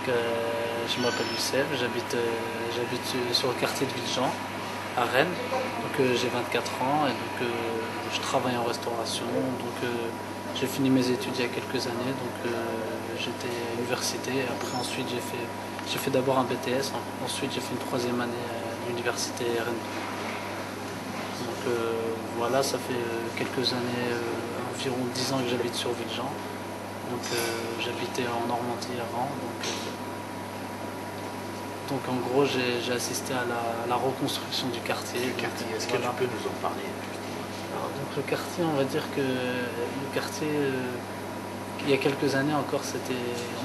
je m'appelle Youssef, j'habite sur le quartier de Villejean, à Rennes. Donc j'ai 24 ans et donc je travaille en restauration. Donc j'ai fini mes études il y a quelques années. Donc j'étais à l'université. Après ensuite j'ai fait d'abord un BTS. Ensuite j'ai fait une troisième année à l'université Rennes. Donc voilà, ça fait quelques années, environ 10 ans que j'habite sur Villejean. Donc j'habitais en Normandie avant. Donc en gros j'ai assisté à la reconstruction du quartier. Est-ce que tu peux nous en parler? Alors, donc le quartier, on va dire que le quartier, il y a quelques années encore,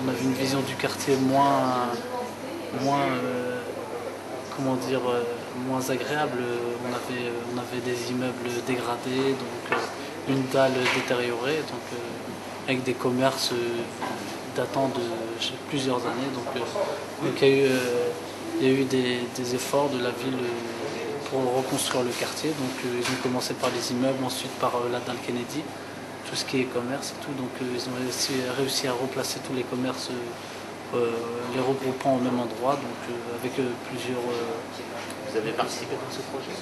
on avait une vision du quartier moins comment dire, moins agréable. On avait des immeubles dégradés, donc une dalle détériorée, donc avec des commerces datant de plusieurs années. Donc il y a eu des efforts de la ville pour reconstruire le quartier. Donc ils ont commencé par les immeubles, ensuite par la dalle Kennedy, tout ce qui est commerce et tout. Donc ils ont réussi à replacer tous les commerces, les regroupant au même endroit, donc avec plusieurs. Vous avez participé dans ce projet?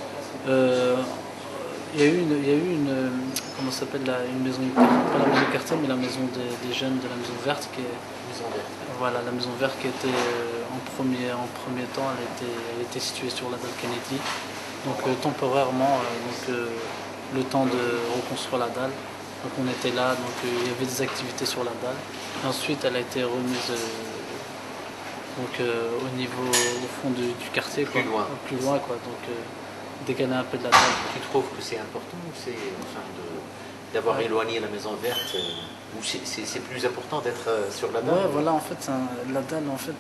Il y a eu comment ça s'appelle, une maison, pas la maison quartier, mais la maison des jeunes de la maison verte qui est. Maison verte. Voilà, la maison verte qui était en premier temps, elle était située sur la dalle Kennedy. Donc temporairement, le temps de reconstruire la dalle. Donc on était là, donc il y avait des activités sur la dalle. Et ensuite, elle a été remise au fond du quartier, quoi. Plus loin, quoi. Donc décaler un peu de la dalle. Tu trouves que c'est important ou c'est d'avoir éloigné la maison verte ou c'est plus important d'être sur la dalle? Ouais, voilà, en fait, la dalle, en fait,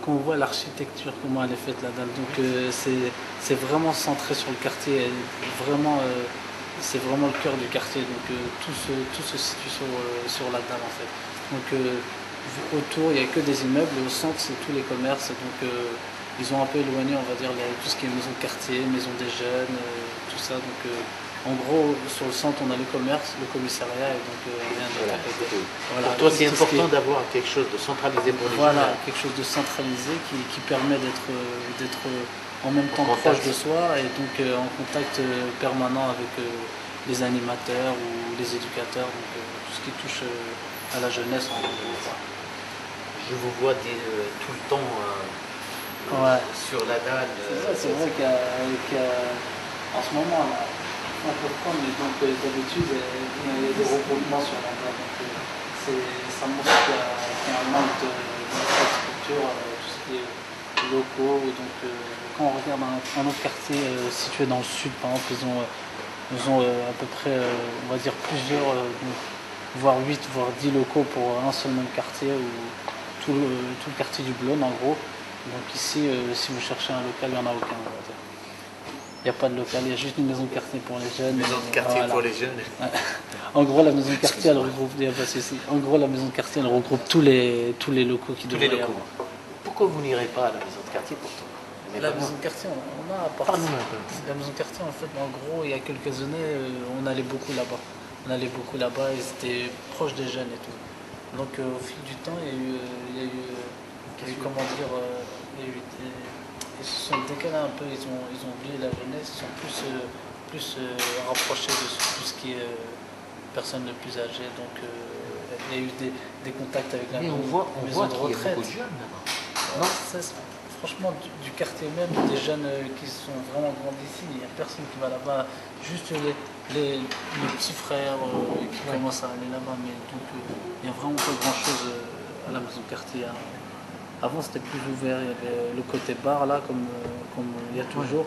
quand on voit l'architecture, comment elle est faite, la dalle, donc c'est vraiment centré sur le quartier, vraiment, c'est vraiment le cœur du quartier, donc tout se situe sur la dalle, en fait. Donc autour, il n'y a que des immeubles, et au centre, c'est tous les commerces, donc ils ont un peu éloigné, on va dire, tout ce qui est maison de quartier, maison des jeunes, tout ça, donc en gros, sur le centre, on a le commerce, le commissariat et donc rien d'autre à côté. Voilà. Pour toi, c'est important d'avoir quelque chose de centralisé pour les jeunes. Voilà, quelque chose de centralisé qui permet d'être en même temps proche de soi et donc en contact permanent avec les animateurs ou les éducateurs, donc tout ce qui touche à la jeunesse. Je vous vois tout le temps sur la dalle. C'est vrai qu'en ce moment, on peut prendre, mais donc d'habitude, il y a des regroupements sur la dalle. Ça montre qu'il y a un manque d'infrastructure, tout ce qui est locaux. Donc, quand on regarde un autre quartier situé dans le sud, par exemple, ils ont à peu près, on va dire, plusieurs, voire 8, voire 10 locaux pour un seul même quartier, ou tout le quartier du Blône, en gros. Donc ici, si vous cherchez un local, il n'y en a aucun, on va dire. Il n'y a pas de local, il y a juste une maison de quartier pour les jeunes. Maison de quartier pour les jeunes. En gros, la maison de quartier, elle regroupe. En gros, la maison de quartier, elle regroupe tous les locaux qui devraient y avoir. Pourquoi vous n'irez pas à la maison de quartier pourtant? La maison de quartier, on a apporté. La maison de quartier, en fait, en gros, il y a quelques années, on allait beaucoup là-bas. Et c'était proche des jeunes et tout. Donc, au fil du temps, il y a eu comment dire, ils se sont décalés un peu, ils ont oublié la jeunesse, ils sont plus rapprochés de tout ce qui est personnes les plus âgées. Donc il y a eu des contacts avec la maison de retraite. Beaucoup de jeunes là-bas. Non, franchement, du quartier même, des jeunes qui sont vraiment grandis ici, il n'y a personne qui va là-bas, juste les petits frères qui commencent à aller là-bas, mais donc il n'y a vraiment pas grand-chose à la maison de quartier. Avant c'était plus ouvert, il y avait le côté bar là, comme il y a toujours,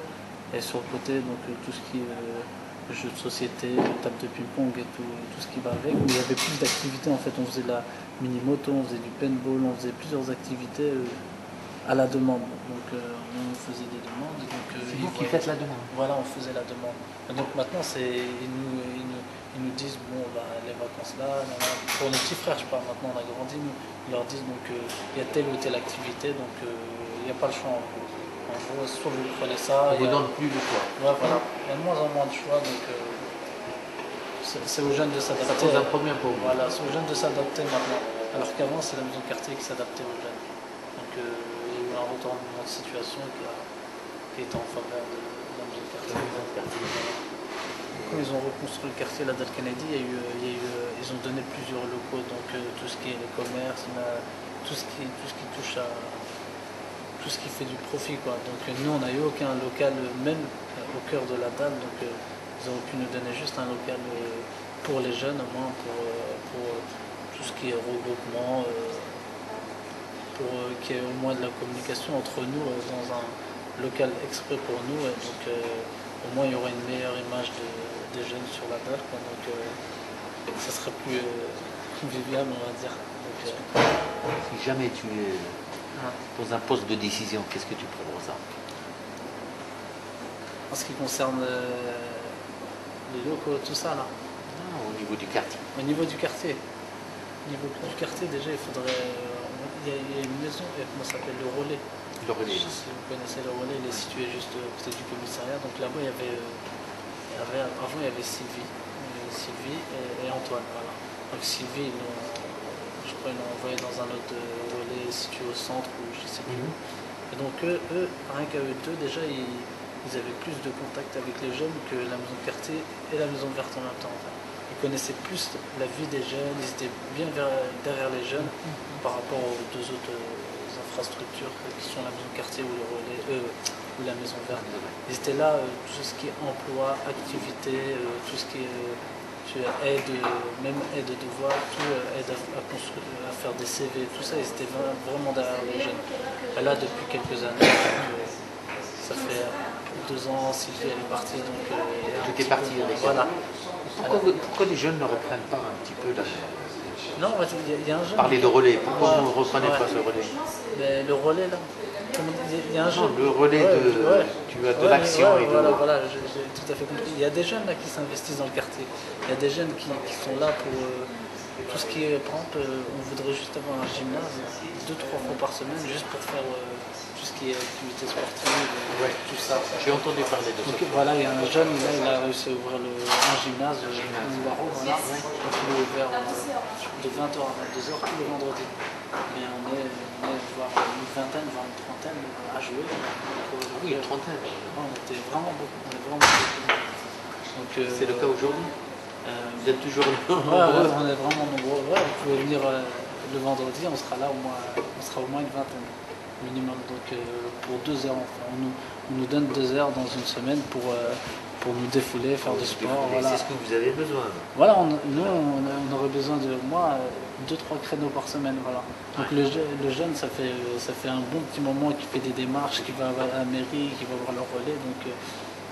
et sur le côté, donc tout ce qui est jeux de société, table de ping-pong et tout ce qui va avec. Mais il y avait plus d'activités en fait, on faisait de la mini-moto, on faisait du paintball, on faisait plusieurs activités à la demande. Donc on faisait des demandes. C'est vous qui faites la demande? Voilà, on faisait la demande. Et donc maintenant, ils nous disent, bon, les vacances là, pour les petits frères, je parle, maintenant on a grandi, ils leur disent, donc il y a telle ou telle activité, donc il n'y a pas le choix en gros. En gros, soit vous prenez ça. On vous donne plus le choix. Ouais, voilà. Il y a de moins en moins de choix, donc c'est aux jeunes de s'adapter. Ça pose un problème pour vous. Voilà, c'est aux jeunes de s'adapter maintenant. Alors qu'avant, c'est la maison de quartier qui s'adaptait aux jeunes. Donc il y a eu un retournement de situation qui est en faveur de la maison de quartier. Quand ils ont reconstruit le quartier là, d'Al Kennedy, ils ont donné plusieurs locaux, donc tout ce qui est les commerces, tout ce qui touche à tout ce qui fait du profit, quoi. Donc nous, on n'a eu aucun local, même au cœur de la dalle, donc ils ont pu nous donner juste un local pour les jeunes, au moins pour tout ce qui est regroupement, pour qu'il y ait au moins de la communication entre nous dans un local exprès pour nous, donc au moins il y aura une meilleure image des jeunes sur la dalle, quoi. Donc ça serait plus convivial, on va dire. Donc, si jamais tu es dans un poste de décision, qu'est-ce que tu proposeras? En ce qui concerne les locaux, tout ça là. Non, au niveau du quartier. Au niveau du quartier. Au niveau du quartier, déjà, il faudrait. Il y a une maison, comment ça s'appelle, le Relais. Le Relais. Je sais si vous connaissez le Relais, il est situé juste à côté du commissariat. Donc là-bas, avant, il y avait Sylvie et Antoine. Voilà. Donc Sylvie, je crois, ils l'ont envoyé dans un autre relais situé au centre ou je sais plus où. Et donc eux, rien qu'à eux deux, déjà, ils avaient plus de contact avec les jeunes que la maison de quartier et la maison verte en même temps. Enfin, ils connaissaient plus la vie des jeunes, ils étaient bien derrière les jeunes par rapport aux deux autres infrastructures qui sont la maison de quartier ou le relais, ou la maison verte. Ils étaient là, tout ce qui est emploi, activité, tout ce qui est aide, même aide de devoir, tout aide à faire des CV, tout ça, ils étaient vraiment derrière les jeunes. Et là, depuis quelques années, ça fait 2 ans, Sylvie elle est partie, donc tu es parti avec elle. Voilà. Pourquoi les jeunes ne reprennent pas un petit peu Non, il y a un jeune. Parler de relais, pourquoi vous ne reprenez pas ce relais? Mais le relais là, il y a un jeune. Le relais tu as de l'action et de... Voilà, j'ai tout à fait compris. Il y a des jeunes là qui s'investissent dans le quartier. Il y a des jeunes qui sont là pour tout ce qui est, par exemple, on voudrait juste avoir un gymnase 2-3 fois par semaine juste pour faire tout ce qui est activité sportive, tout ça. J'ai entendu parler de ça. Donc voilà, il y a un jeune, là, il a réussi à ouvrir un gymnase, au Barreau, voilà. Donc il est ouvert de 20h à 22h tous les vendredis. Mais on est voire une vingtaine, voire une trentaine à jouer. Oui, une trentaine. On était vraiment beaucoup. C'est le cas aujourd'hui? Vous êtes toujours nombreux? On est vraiment nombreux. Ouais, vous pouvez venir le vendredi, on sera là on sera au moins une vingtaine minimum. Donc pour 2 heures, enfin, on nous donne 2 heures dans une semaine pour nous défouler, faire du sport. Voilà. C'est ce que vous avez besoin. Voilà, nous on aurait besoin de 2-3 créneaux par semaine. Voilà. Donc le jeune, ça fait un bon petit moment qu'il fait des démarches, qu'il va à la mairie, qu'il va voir le relais. Donc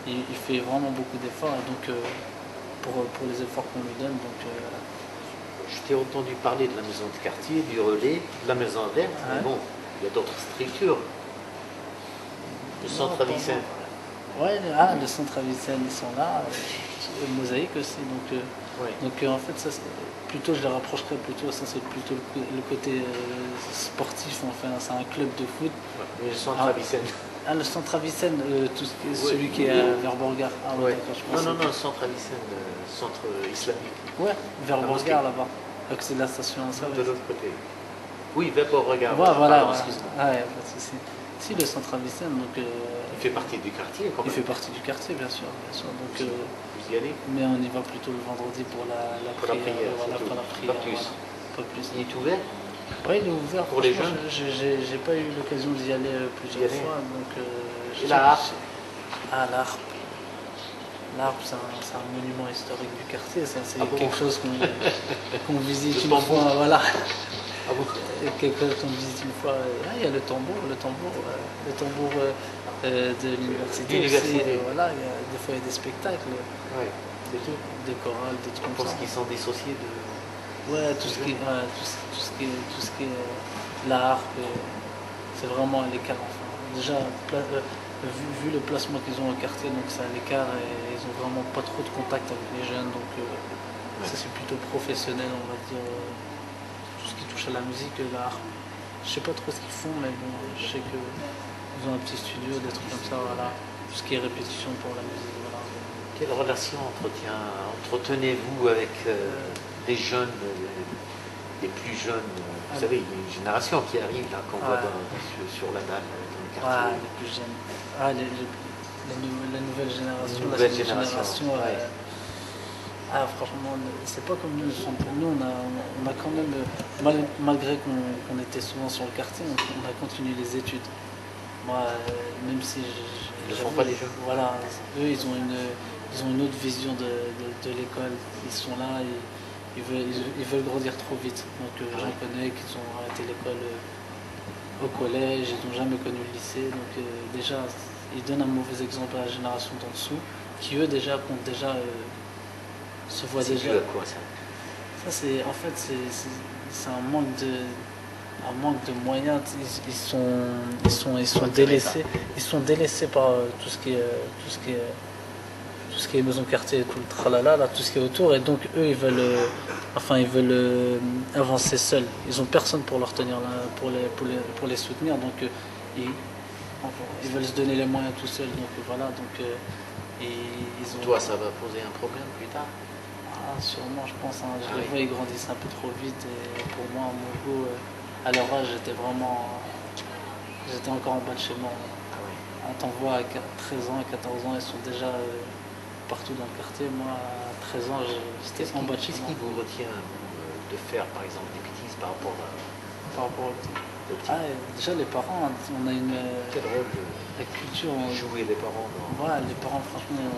il fait vraiment beaucoup d'efforts. Et donc pour les efforts qu'on lui donne. Donc, je t'ai entendu parler de la maison de quartier, du relais, de la maison verte, mais bon, il y a d'autres structures. Le centre Avicenne. Oui, le centre Avicenne, ils sont là. Le Mosaïque aussi. Donc en fait, ça, plutôt, je les rapprocherais plutôt, ça c'est plutôt le côté sportif. Enfin, c'est un club de foot. Mais le centre Avicenne. Le centre Avicenne, celui qui est vers Borgard. Non, le centre Avicenne, centre islamique. Ouais, vers Borgard là-bas. C'est la station de l'autre côté. Oui, vers Borgard. Voilà. Pas de souci. Si, le centre Avicenne, donc... il fait partie du quartier, quand même. Il fait partie du quartier, bien sûr. Donc, vous y allez? Mais on y va plutôt le vendredi pour la prière. Pour la prière. Pas plus. Il est ouvert? Oui, il est ouvert. Pour les jeunes? J'ai pas eu l'occasion d'y aller plusieurs fois. Donc, la harpe? L'harpe. L'harpe, c'est un monument historique du quartier. C'est quelque chose qu'on visite une fois. Voilà. Quelque chose qu'on visite une fois. Il y a le tambour de l'université. Voilà, des fois il y a des spectacles. Des chorales, des trucs comme ça. Je pense qu'ils sont dissociés de... Ouais, tout ce qui est la harpe, c'est vraiment à l'écart. Enfin, déjà, vu le placement qu'ils ont au quartier, donc c'est à l'écart et ils ont vraiment pas trop de contact avec les jeunes, donc ça c'est plutôt professionnel, on va dire, tout ce qui touche à la musique, la harpe. Je sais pas trop ce qu'ils font, mais bon, je sais qu'ils ont un petit studio, des trucs comme ça, voilà. Tout ce qui est répétition pour la musique, voilà. Quelle relation entretenez-vous avec des jeunes des plus jeunes, vous savez, il y a une génération qui arrive là, qu'on voit sur la dalle dans le quartier. Les plus jeunes. La nouvelle génération. La nouvelle génération. Franchement, c'est pas comme nous. Nous, on a quand même, malgré qu'on était souvent sur le quartier, on a continué les études. Moi, même si ils ne font pas les jeux. Voilà, eux, ils ont une autre vision de l'école. Ils sont là, ils veulent grandir trop vite. Donc, j'en connais qui ont arrêté l'école au collège, ils n'ont jamais connu le lycée. Donc, déjà, ils donnent un mauvais exemple à la génération d'en dessous, qui eux, déjà, comptent déjà. Se voit déjà. À quoi, ça c'est en fait c'est un manque de moyens. Ils sont délaissés. Ils sont délaissés par tout ce qui est maison quartier, tout le tralala, là, tout ce qui est autour. Et donc eux ils veulent avancer seuls. Ils ont personne pour leur tenir là, pour les soutenir. Donc ils veulent se donner les moyens tout seuls. Donc voilà. Donc Toi, ça va poser un problème plus tard. Sûrement, je pense. Je les vois, ils grandissent un peu trop vite. Et pour moi, à mon goût, à leur âge, j'étais encore en bas de chez moi. T'en vois à 13 ans, à 14 ans, ils sont déjà partout dans le quartier. Moi, à 13 ans, j'étais en bas de chez moi. Qu'est-ce qui vous retient de faire, par exemple, des bêtises par rapport au petit? Déjà, les parents, on a une. Quel rôle la culture. Jouer les parents Voilà, les parents, franchement.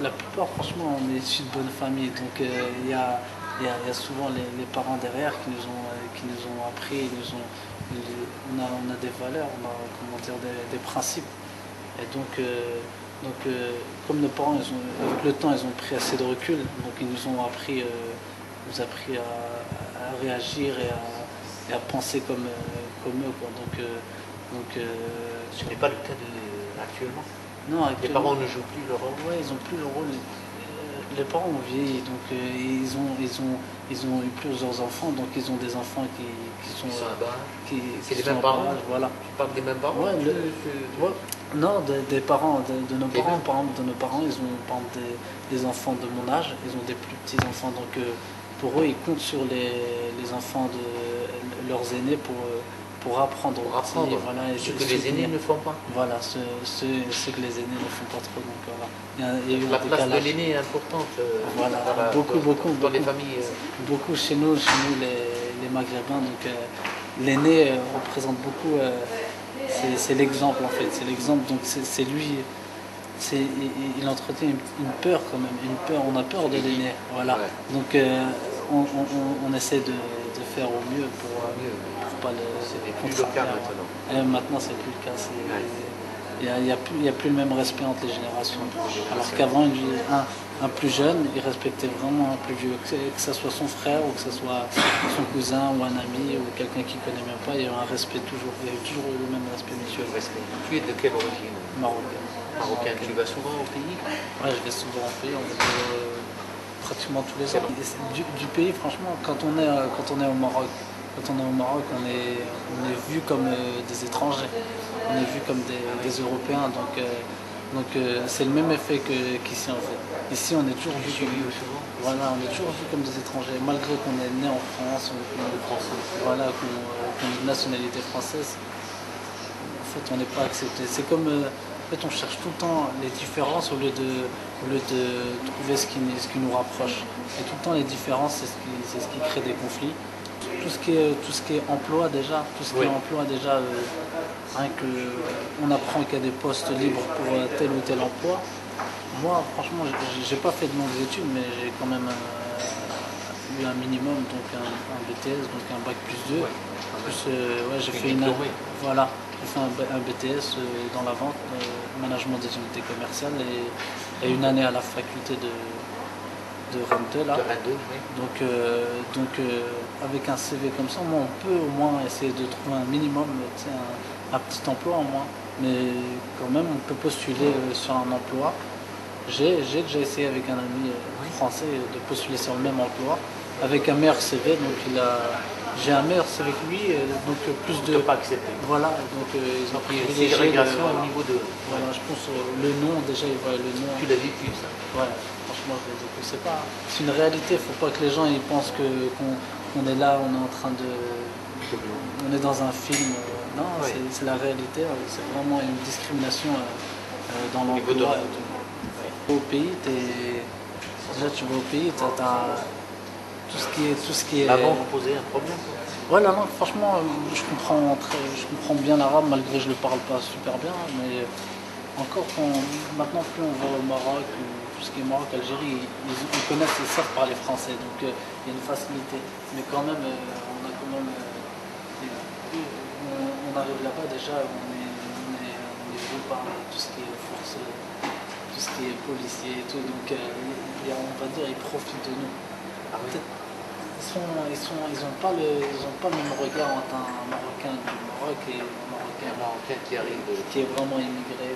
La plupart, franchement, on est issus de bonnes familles, donc il y a souvent les parents derrière qui nous ont appris, on a des valeurs, on a des principes. Et donc comme nos parents, avec le temps, ils ont pris assez de recul, donc ils nous ont appris à réagir et à penser comme eux, quoi. Ce n'est pas le cas actuellement. Non, les parents ne jouent plus leur rôle. Oui, ils n'ont plus leur rôle. Les parents ont vieilli, donc ils ont eu plusieurs enfants, donc ils ont des enfants qui sont c'est les mêmes parents. Voilà. Tu parles des mêmes parents. Non, des parents, de nos parents. Par exemple, de nos parents, ils ont par exemple, des enfants de mon âge, ils ont des plus petits enfants, donc pour eux, ils comptent sur les enfants de leurs aînés pour apprendre. Voilà, ce que les aînés ne font pas. Voilà, ce que les aînés ne font pas trop. Donc, voilà. Il y a eu la place de l'aîné est importante. Beaucoup dans les familles. Beaucoup chez nous les Maghrébins. Donc l'aîné représente beaucoup. C'est l'exemple en fait. C'est l'exemple. Donc c'est lui. Il entretient une peur quand même. Une peur. On a peur de l'aîné. Voilà. Ouais. Donc on essaie de faire au mieux pour pas le. C'est plus le cas maintenant. Maintenant, c'est plus le cas. Il n'y a plus le même respect entre les générations. Alors qu'avant, un plus jeune, il respectait vraiment un plus vieux, que ce soit son frère ou que ce soit son cousin ou un ami ou quelqu'un qu'il ne connaît même pas. Il y avait un respect toujours. Il y avait toujours le même respect mutuel. Tu es de quelle origine? Marocain. Tu vas souvent au pays? Oui, je vais souvent au pays. Pratiquement tous les ans. Du pays, franchement, quand on est au Maroc, on est vu comme des étrangers, on est vu comme des Européens, donc c'est le même effet qu'ici en fait. Ici, on est toujours vu comme des étrangers, malgré qu'on est né en France, qu'on a une nationalité française. En fait, on n'est pas accepté. C'est comme en fait, on cherche tout le temps les différences au lieu de trouver ce qui nous rapproche. Et tout le temps, les différences, c'est ce qui crée des conflits. Tout ce qui est emploi déjà, rien que on apprend qu'il y a des postes libres pour tel ou tel emploi. Moi, franchement, j'ai pas fait de longues études, mais j'ai quand même eu un minimum, donc un BTS, donc un bac plus 2. J'ai fait un BTS dans la vente, management des unités commerciales et une année à la faculté de Rennes 2 là. Donc avec un CV comme ça, on peut au moins essayer de trouver un minimum, un petit emploi au moins. Mais quand même, on peut postuler sur un emploi. J'ai déjà essayé avec un ami français de postuler sur le même emploi avec un meilleur CV. Donc j'ai un meilleur CV que lui, donc plus de. Pas accepté. Voilà, donc ils ont privilégié ségrégation au niveau de. Voilà, je pense le nom déjà, il voit le nom. Tu l'as vécu ça? Ouais. Franchement, c'est une réalité. Il ne faut pas que les gens ils pensent qu'on on est là, on est en train de... On est dans un film. Non, Oui. c'est la réalité. C'est vraiment une discrimination dans Au niveau de l'emploi. la- Au pays, déjà tu vas au pays, tu as tout ce qui est... La langue posait un problème. Ouais, la langue, franchement, je comprends bien l'arabe, malgré que je le parle pas super bien, mais encore maintenant plus on va au Maroc, ou tout ce qui est Maroc, Algérie, ils connaissent, ils savent parler français, donc il y a une facilité. Mais quand même, on a quand même, on arrive là-bas déjà, on est vu par tout ce qui est force, tout ce qui est policier et tout, donc on va dire, ils profitent de nous. Ah oui. Peut-être ils ont pas le même regard entre un Marocain du Maroc et un Marocain Un Marocain qui arrive de... qui est vraiment immigré,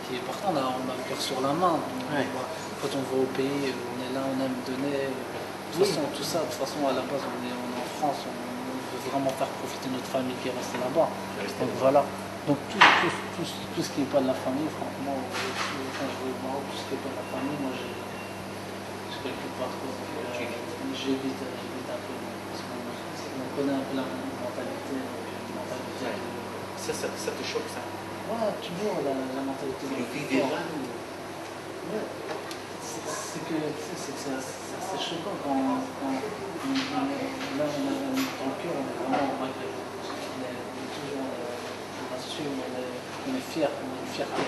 qui est pourtant on a le cœur sur la main. Ouais. Quand on va au pays, on est là, on aime donner. De toute façon, tout ça, de toute façon, à la base, on est en France, on veut vraiment faire profiter notre famille qui est restée là-bas. Donc voilà. Donc tout ce qui n'est pas de la famille, franchement, quand je vais au Maroc, tout ce qui n'est pas de la famille, moi je calcule pas trop. J'évite un peu. Parce qu'on connaît un peu la mentalité. Ça te choque, ça? Ouais, toujours la mentalité. Le pays des gens. Ouais. C'est assez choquant quand là, on a dans le cœur, on est vraiment maghrébin. On est toujours, on assume, on est fier, on a une fierté.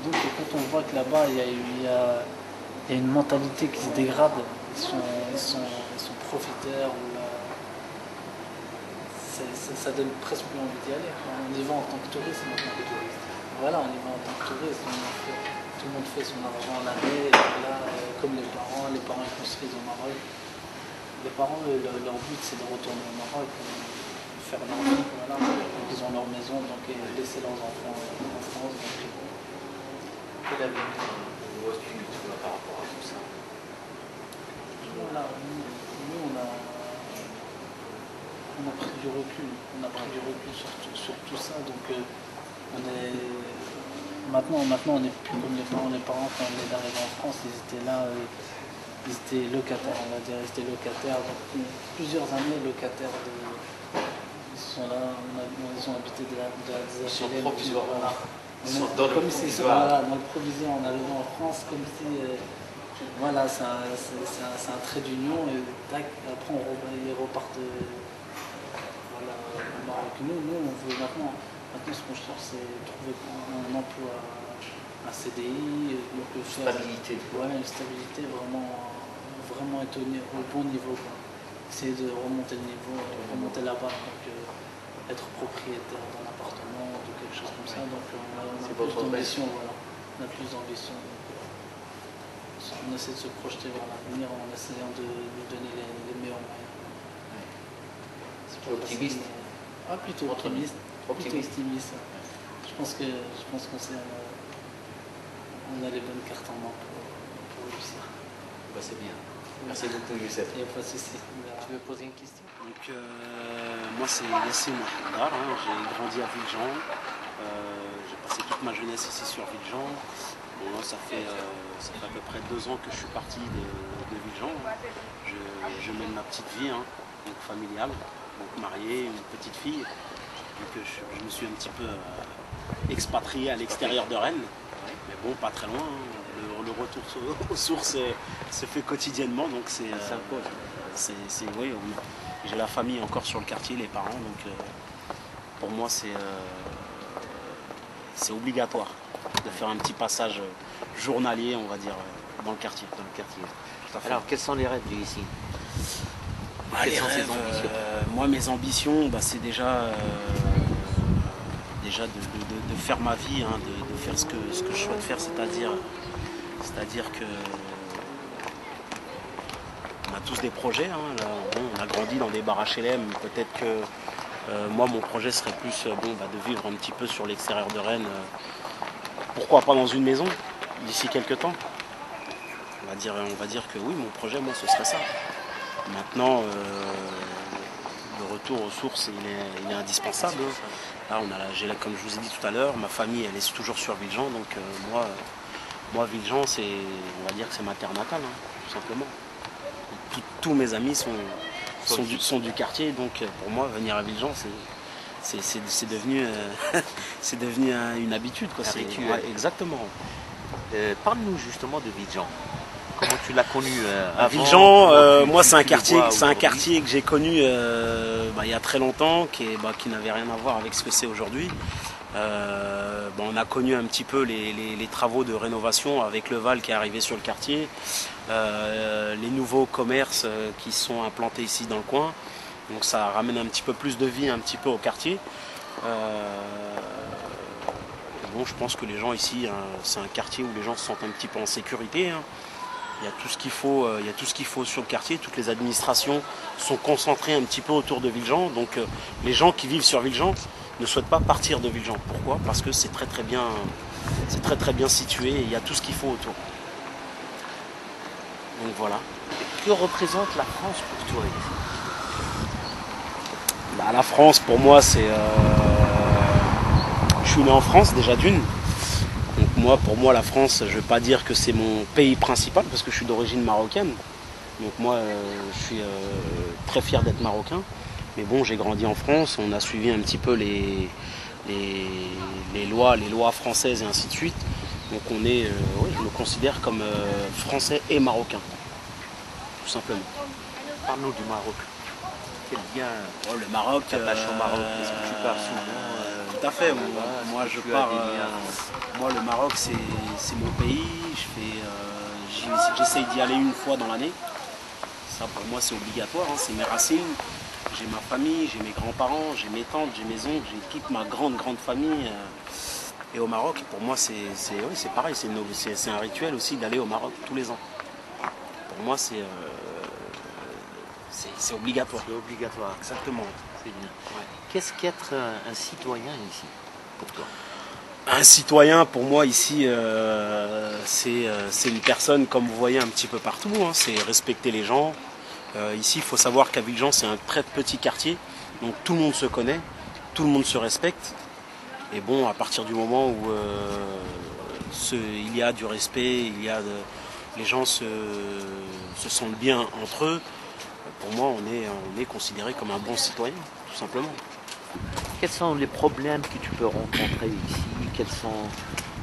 Donc quand on voit que là-bas, il y a une mentalité qui se dégrade, ils sont profiteurs, ça donne presque plus envie d'y aller. On y va en tant que touriste maintenant. Voilà, on y va en tant que touriste. Tout le monde fait son argent à l'année. Là, comme les parents ils construisent au Maroc. Les parents, leur but c'est de retourner au Maroc, faire leur vie. Voilà. Donc, ils ont leur maison, donc laisser leurs enfants en France. Quel avenir vois-tu par rapport à tout ça? Voilà, nous on a pris du recul. On a pris du recul sur tout ça. Donc maintenant on n'est plus comme les parents. Les parents, quand on est arrivé en France, ils étaient là, ils étaient locataires, on va dire. Ils étaient locataires, donc plusieurs années locataires. Ils sont là, ils ont habité des Ils sont HLM. provisoires. Voilà. Ils sont dans le Comme si provisoire. dans le provisoire, en arrivant en France, comme si voilà, c'est un trait d'union et tac, après ils repartent voilà, au Maroc. Nous, on veut maintenant ce qu'on cherche, c'est trouver un emploi, un CDI, donc faire Stabilité. voilà, une stabilité vraiment être au bon niveau. Quoi. Essayer de remonter le niveau, remonter là-bas, donc être propriétaire d'un appartement ou quelque chose comme ça. Donc on a plus d'ambition, voilà. On a plus d'ambition. On essaie de se projeter vers l'avenir en essayant de lui donner les meilleurs moyens. Ouais. Optimiste? Plutôt optimiste. Optimiste. Je pense qu'on sait, on a les bonnes cartes en main pour réussir. Bah, c'est bien. Merci beaucoup, Youssef. Il n'y a pas de souci. Tu veux poser une question? Donc, moi, c'est Yassine Mohamed. J'ai grandi à Villejean. J'ai passé toute ma jeunesse ici sur Villejean. Bon, là, ça fait à peu près 2 ans que je suis parti de Villejean. Je mène ma petite vie, donc familiale, donc marié, une petite fille. Donc je me suis un petit peu expatrié à l'extérieur de Rennes, mais bon, pas très loin. Le retour aux sources se fait quotidiennement, donc oui, j'ai la famille encore sur le quartier, les parents, donc pour moi c'est obligatoire de faire un petit passage journalier, on va dire, dans le quartier. Alors, quels sont les rêves ici? Quelles sont tes ambitions? Moi, mes ambitions, c'est déjà de faire ma vie, de faire ce que je souhaite faire, c'est-à-dire que on a tous des projets. Là, on a grandi dans des bars HLM, peut-être que moi, mon projet serait plus de vivre un petit peu sur l'extérieur de Rennes. Pourquoi pas dans une maison d'ici quelques temps? On va dire que oui, mon projet, moi, ce serait ça. Maintenant, le retour aux sources, il est indispensable. Là, comme je vous ai dit tout à l'heure, ma famille, elle est toujours sur Villejean, donc moi, Villejean, on va dire que c'est ma terre natale, tout simplement. Tous mes amis sont du quartier. Donc pour moi, venir à Villejean, c'est devenu, c'est devenu une habitude. Quoi. Rituel. Exactement. Parle-nous justement de Villejean. Comment tu l'as connu avant? Villejean, moi c'est un quartier quartier que j'ai connu il y a très longtemps, qui n'avait rien à voir avec ce que c'est aujourd'hui. On a connu un petit peu les travaux de rénovation avec le Val qui est arrivé sur le quartier, les nouveaux commerces qui sont implantés ici dans le coin. Donc ça ramène un petit peu plus de vie un petit peu au quartier. Je pense que les gens ici, c'est un quartier où les gens se sentent un petit peu en sécurité. Il y a tout ce qu'il faut sur le quartier. Toutes les administrations sont concentrées un petit peu autour de Villejean. Donc les gens qui vivent sur Villejean ne souhaitent pas partir de Villejean. Pourquoi? Parce que c'est très très bien situé et il y a tout ce qu'il faut autour. Donc voilà. Que représente la France pour toi ici? La France pour moi c'est... Je suis né en France déjà d'une. Donc pour moi la France, je ne vais pas dire que c'est mon pays principal parce que je suis d'origine marocaine. Donc moi je suis très fier d'être marocain. Mais bon, j'ai grandi en France, on a suivi un petit peu les lois françaises et ainsi de suite. Donc je me considère comme français et marocain, tout simplement. Parle-nous du Maroc. Quel bien le Maroc, t'attaches au Maroc? Est-ce que tu pars souvent? Tout à fait. Moi je pars. Moi le Maroc c'est mon pays. J'essaye d'y aller une fois dans l'année. Ça pour moi c'est obligatoire. C'est mes racines. J'ai ma famille, j'ai mes grands-parents, j'ai mes tantes, j'ai mes oncles, j'ai toute ma grande famille. Et au Maroc, pour moi, c'est pareil, c'est un rituel aussi d'aller au Maroc tous les ans. Pour moi, c'est obligatoire. C'est obligatoire. Exactement. C'est bien. Ouais. Qu'est-ce qu'être un citoyen ici, pour toi? Un citoyen, pour moi, ici, c'est une personne, comme vous voyez un petit peu partout, c'est respecter les gens. Ici, il faut savoir qu'à Villejean, c'est un très petit quartier, donc tout le monde se connaît, tout le monde se respecte. Et bon, à partir du moment où il y a du respect, les gens se sentent bien entre eux, pour moi, on est considéré comme un bon citoyen, tout simplement. Quels sont les problèmes que tu peux rencontrer ici? Quelles sont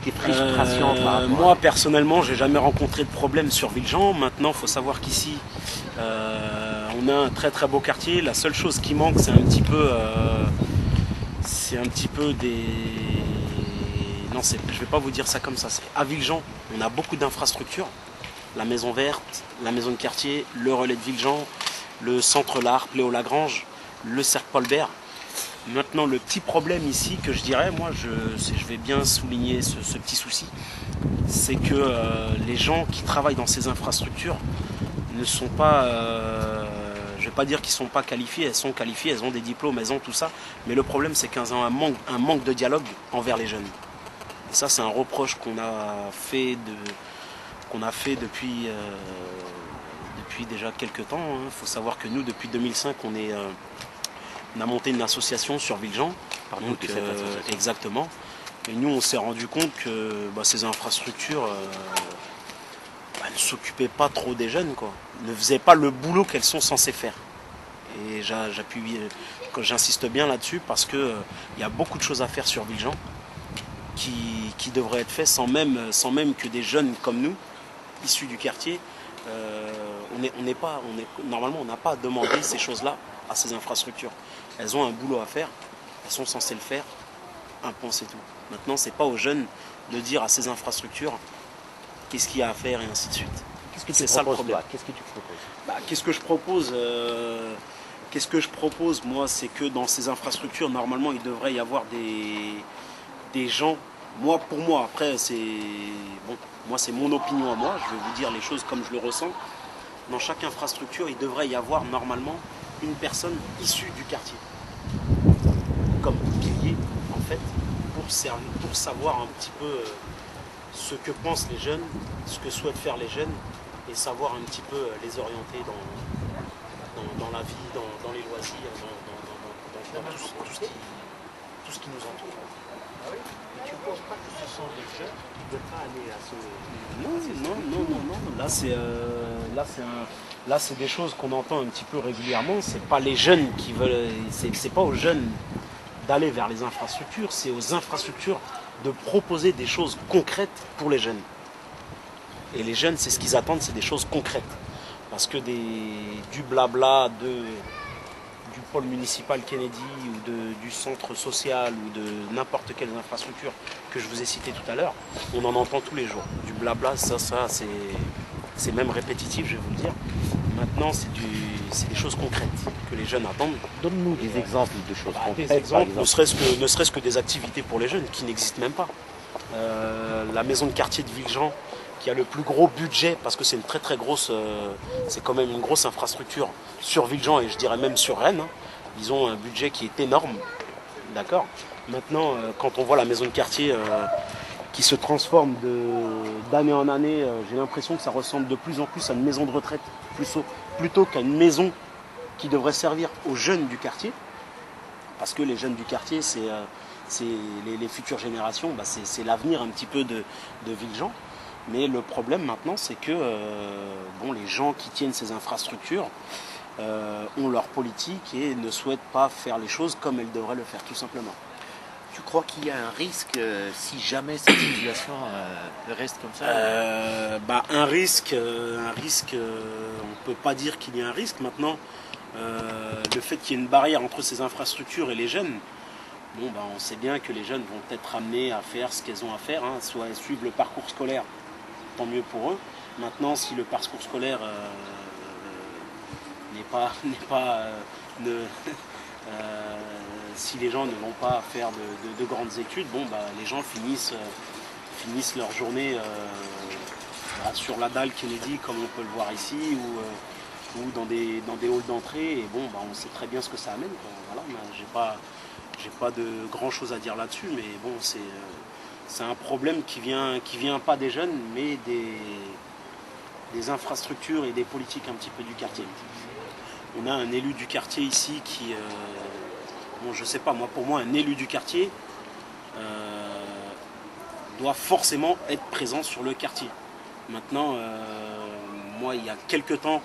tes frustrations par rapport Moi, personnellement, j'ai jamais rencontré de problème sur Villejean. Maintenant, il faut savoir qu'ici, on a un très très beau quartier. La seule chose qui manque, c'est un petit peu des... Non, je vais pas vous dire ça comme ça. À Villejean, on a beaucoup d'infrastructures. La maison verte, la maison de quartier, le relais de Villejean, le centre La Harpe Léo Lagrange, le cercle Paul Bert. Maintenant, le petit problème ici que je dirais, moi, je vais bien souligner ce petit souci, c'est que les gens qui travaillent dans ces infrastructures ne sont pas, je ne vais pas dire qu'ils ne sont pas qualifiés, elles sont qualifiées, elles ont des diplômes, elles ont tout ça, mais le problème c'est qu'elles ont un manque de dialogue envers les jeunes. Et ça, c'est un reproche qu'on a fait depuis déjà quelques temps. Il faut savoir que nous, depuis 2005, on a monté une association sur Villejean. Exactement. Et nous, on s'est rendu compte que ces infrastructures ne s'occupaient pas trop des jeunes, quoi. Ne faisaient pas le boulot qu'elles sont censées faire. Et j'insiste bien là-dessus parce qu'il y a beaucoup de choses à faire sur Villejean qui devraient être faites sans même que des jeunes comme nous, issus du quartier, normalement, on n'a pas à demander ces choses-là à ces infrastructures. Elles ont un boulot à faire, elles sont censées le faire, un point c'est tout. Maintenant, c'est pas aux jeunes de dire à ces infrastructures qu'est-ce qu'il y a à faire et ainsi de suite. C'est ça le problème. Qu'est-ce que tu proposes? Qu'est-ce que je propose, moi, c'est que dans ces infrastructures, normalement, il devrait y avoir des gens. Pour moi, après, moi, c'est mon opinion à moi, je vais vous dire les choses comme je le ressens. Dans chaque infrastructure, il devrait y avoir normalement une personne issue du quartier, comme pilier, en fait, pour savoir un petit peu ce que pensent les jeunes, ce que souhaitent faire les jeunes, et savoir un petit peu les orienter dans la vie, dans les loisirs, dans tout ce qui nous entoure. Mais tu ne penses pas que ce sont des jeunes qui ne veulent pas aller à ce... Non. Là, Là, c'est des choses qu'on entend un petit peu régulièrement. C'est pas les jeunes qui veulent, c'est pas aux jeunes d'aller vers les infrastructures, c'est aux infrastructures de proposer des choses concrètes pour les jeunes. Et les jeunes, c'est ce qu'ils attendent, c'est des choses concrètes. Parce que du blabla du pôle municipal Kennedy ou du centre social ou de n'importe quelle infrastructure que je vous ai cité tout à l'heure, on en entend tous les jours. Du blabla, ça c'est même répétitif, je vais vous le dire. Maintenant, c'est des choses concrètes que les jeunes attendent. Donne-nous des exemples de choses concrètes. Des exemples, ne serait-ce que des activités pour les jeunes qui n'existent même pas. La maison de quartier de Villejean, qui a le plus gros budget, parce que c'est une très grosse, c'est quand même une grosse infrastructure sur Villejean et je dirais même sur Rennes. Hein. Ils ont un budget qui est énorme, d'accord. Maintenant, quand on voit la maison de quartier qui se transforme d'année en année, j'ai l'impression que ça ressemble de plus en plus à une maison de retraite, plutôt qu'à une maison qui devrait servir aux jeunes du quartier, parce que les jeunes du quartier, c'est les futures générations, c'est l'avenir un petit peu de Villejean. Mais le problème maintenant, c'est que les gens qui tiennent ces infrastructures ont leur politique et ne souhaitent pas faire les choses comme elles devraient le faire, tout simplement. Tu crois qu'il y a un risque si jamais cette situation reste comme ça Un risque, on ne peut pas dire qu'il y a un risque. Maintenant, le fait qu'il y ait une barrière entre ces infrastructures et les jeunes, on sait bien que les jeunes vont être amenés à faire ce qu'elles ont à faire, hein, soit suivre le parcours scolaire, tant mieux pour eux. Maintenant, si le parcours scolaire si les gens ne vont pas faire de grandes études, les gens finissent leur journée sur la dalle Kennedy, comme on peut le voir ici, ou dans des halls d'entrée. Et on sait très bien ce que ça amène. Voilà, j'ai pas de grand chose à dire là-dessus, mais c'est un problème qui vient pas des jeunes, mais des infrastructures et des politiques un petit peu du quartier. On a un élu du quartier ici qui, je sais pas, pour moi, un élu du quartier doit forcément être présent sur le quartier. Maintenant, moi, il y a quelques temps,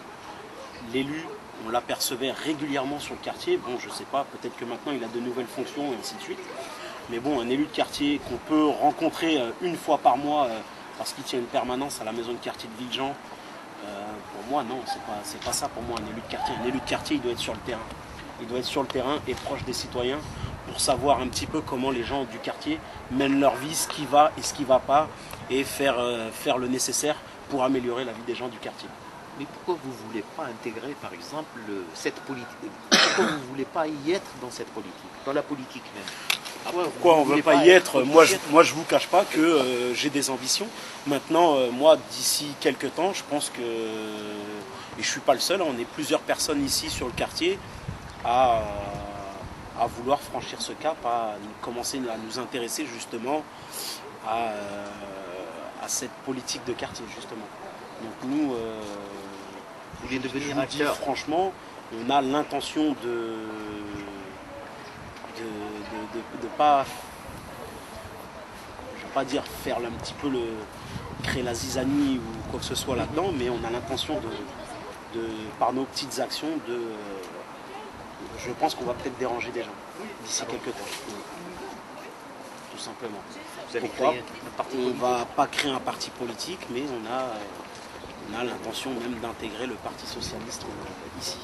l'élu, on l'apercevait régulièrement sur le quartier. Je sais pas, peut-être que maintenant il a de nouvelles fonctions et ainsi de suite. Mais un élu de quartier qu'on peut rencontrer une fois par mois parce qu'il tient une permanence à la maison de quartier de Villejean, pour moi, non, c'est pas ça pour moi un élu de quartier. Un élu de quartier, il doit être sur le terrain. Il doit être sur le terrain et proche des citoyens pour savoir un petit peu comment les gens du quartier mènent leur vie, ce qui va et ce qui ne va pas, et faire le nécessaire pour améliorer la vie des gens du quartier. Mais pourquoi vous ne voulez pas intégrer, par exemple, cette politique? Pourquoi vous ne voulez pas y être dans cette politique, dans la politique même? Pourquoi on ne veut pas y être? Moi, je ne vous cache pas que j'ai des ambitions. Maintenant, moi, d'ici quelques temps, je pense que, et je ne suis pas le seul, on est plusieurs personnes ici sur le quartier à vouloir franchir ce cap, à commencer à nous intéresser justement à cette politique de quartier, justement. Donc nous, vous voulez devenir acteur. Franchement, on a l'intention de pas, je ne vais pas dire faire un petit peu créer la zizanie ou quoi que ce soit là-dedans, mais on a l'intention par nos petites actions, je pense qu'on va peut-être déranger des gens d'ici quelques temps. Tout simplement. Pourquoi? On ne va pas créer un parti politique, mais on a l'intention même d'intégrer le Parti socialiste ici.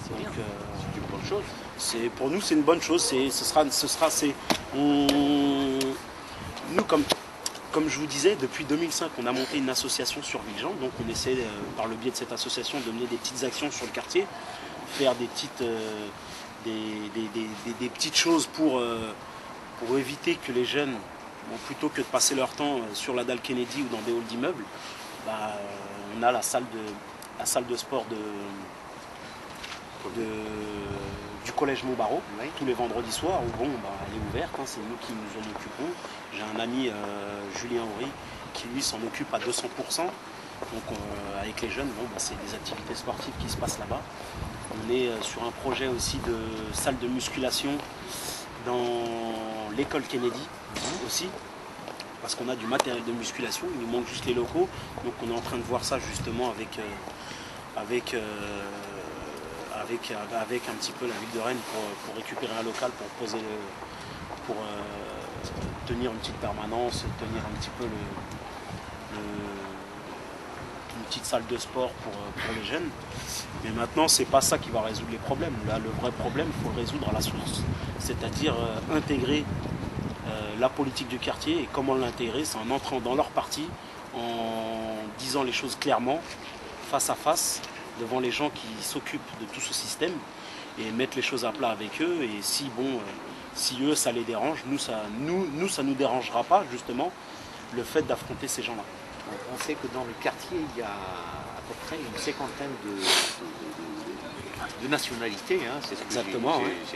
C'est une bonne chose. Pour nous, c'est une bonne chose. Nous, comme je vous disais, depuis 2005, on a monté une association sur Villejean. Donc, on essaie, par le biais de cette association, de mener des petites actions sur le quartier, faire des petites choses pour éviter que les jeunes, plutôt que de passer leur temps sur la dalle Kennedy ou dans des halls d'immeubles, on a la salle de sport du collège Montbarreau, tous les vendredis soirs, où elle est ouverte, hein, c'est nous qui nous en occupons. J'ai un ami, Julien Horry, qui lui s'en occupe à 200%. Donc avec les jeunes, c'est des activités sportives qui se passent là-bas. On est sur un projet aussi de salle de musculation dans l'école Kennedy aussi, parce qu'on a du matériel de musculation, il nous manque juste les locaux. Donc on est en train de voir ça justement avec un petit peu la ville de Rennes pour récupérer un local, pour poser pour tenir une petite permanence, tenir un petit peu une petite salle de sport pour les jeunes. Mais maintenant, c'est pas ça qui va résoudre les problèmes. Là, le vrai problème, il faut le résoudre à la source, c'est-à-dire intégrer la politique du quartier. Et comment l'intégrer? C'est en entrant dans leur parti, en disant les choses clairement, face à face, devant les gens qui s'occupent de tout ce système, et mettre les choses à plat avec eux. Et si eux ça les dérange, ça nous dérangera pas, justement, le fait d'affronter ces gens-là. On sait que dans le quartier, il y a à peu près une cinquantaine de nationalités, hein, c'est ce que j'ai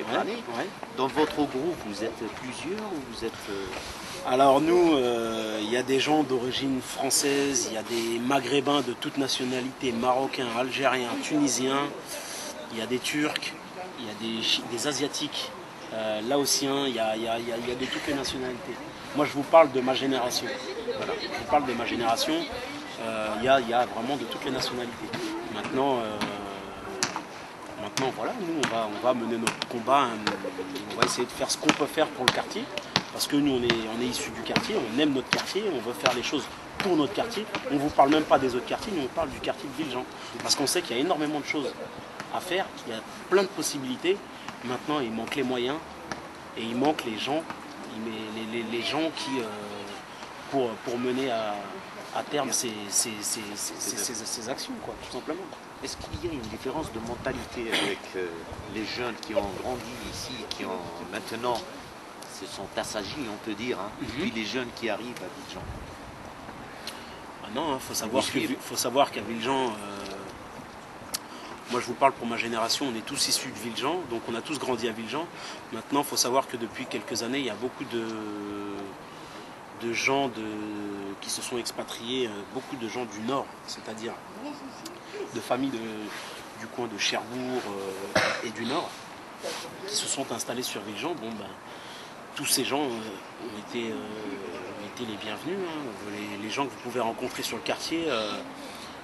plané. Ouais. Dans votre groupe, vous êtes plusieurs ou vous êtes... Alors nous, il y a des gens d'origine française, il y a des maghrébins de toutes nationalités, marocains, algériens, tunisiens, il y a des turcs, il y a des asiatiques, laotiens, il y a de toutes les nationalités. Moi je vous parle de ma génération. Voilà. Je vous parle de ma génération, il y a vraiment de toutes les nationalités. Maintenant voilà, nous on va mener notre combat, on va essayer de faire ce qu'on peut faire pour le quartier. Parce que nous, on est issus du quartier, on aime notre quartier, on veut faire les choses pour notre quartier. On ne vous parle même pas des autres quartiers, nous on parle du quartier de Villejean. Parce qu'on sait qu'il y a énormément de choses à faire, qu'il y a plein de possibilités. Maintenant, il manque les moyens et il manque les gens, les gens qui, pour mener à terme ces actions, quoi, tout simplement. Est-ce qu'il y a une différence de mentalité avec les jeunes qui ont grandi ici, qui ont maintenant... se sont assagis, on peut dire, hein, puis les jeunes qui arrivent à Villejean? Ah non, faut savoir qu'à Villejean, moi je vous parle pour ma génération, on est tous issus de Villejean, donc on a tous grandi à Villejean. Maintenant, il faut savoir que depuis quelques années, il y a beaucoup de gens qui se sont expatriés, beaucoup de gens du Nord, c'est-à-dire de familles du coin de Cherbourg et du Nord, qui se sont installés sur Villejean. Bon, ben, tous ces gens ont été les bienvenus. Hein. Les gens que vous pouvez rencontrer sur le quartier,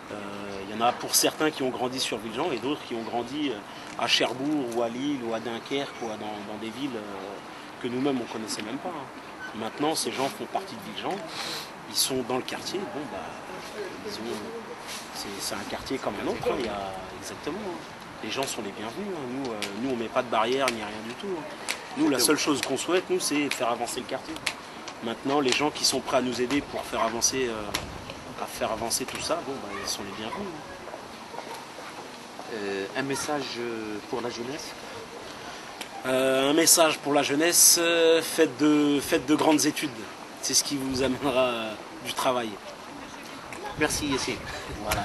il y en a pour certains qui ont grandi sur Villejean et d'autres qui ont grandi à Cherbourg ou à Lille ou à Dunkerque ou dans des villes que nous-mêmes on ne connaissait même pas. Hein. Maintenant, ces gens font partie de Villejean, ils sont dans le quartier. Bon, bah, c'est un quartier comme un autre, hein. Exactement. Hein. Les gens sont les bienvenus. Hein. Nous on ne met pas de barrière ni rien du tout. Hein. Nous, la seule chose qu'on souhaite, nous, c'est faire avancer le quartier. Maintenant, les gens qui sont prêts à nous aider pour faire avancer tout ça, bon, bah, ils sont les bienvenus. Un message pour la jeunesse? Un message pour la jeunesse, faites de grandes études. C'est ce qui vous amènera du travail. Merci, Yassine. Voilà.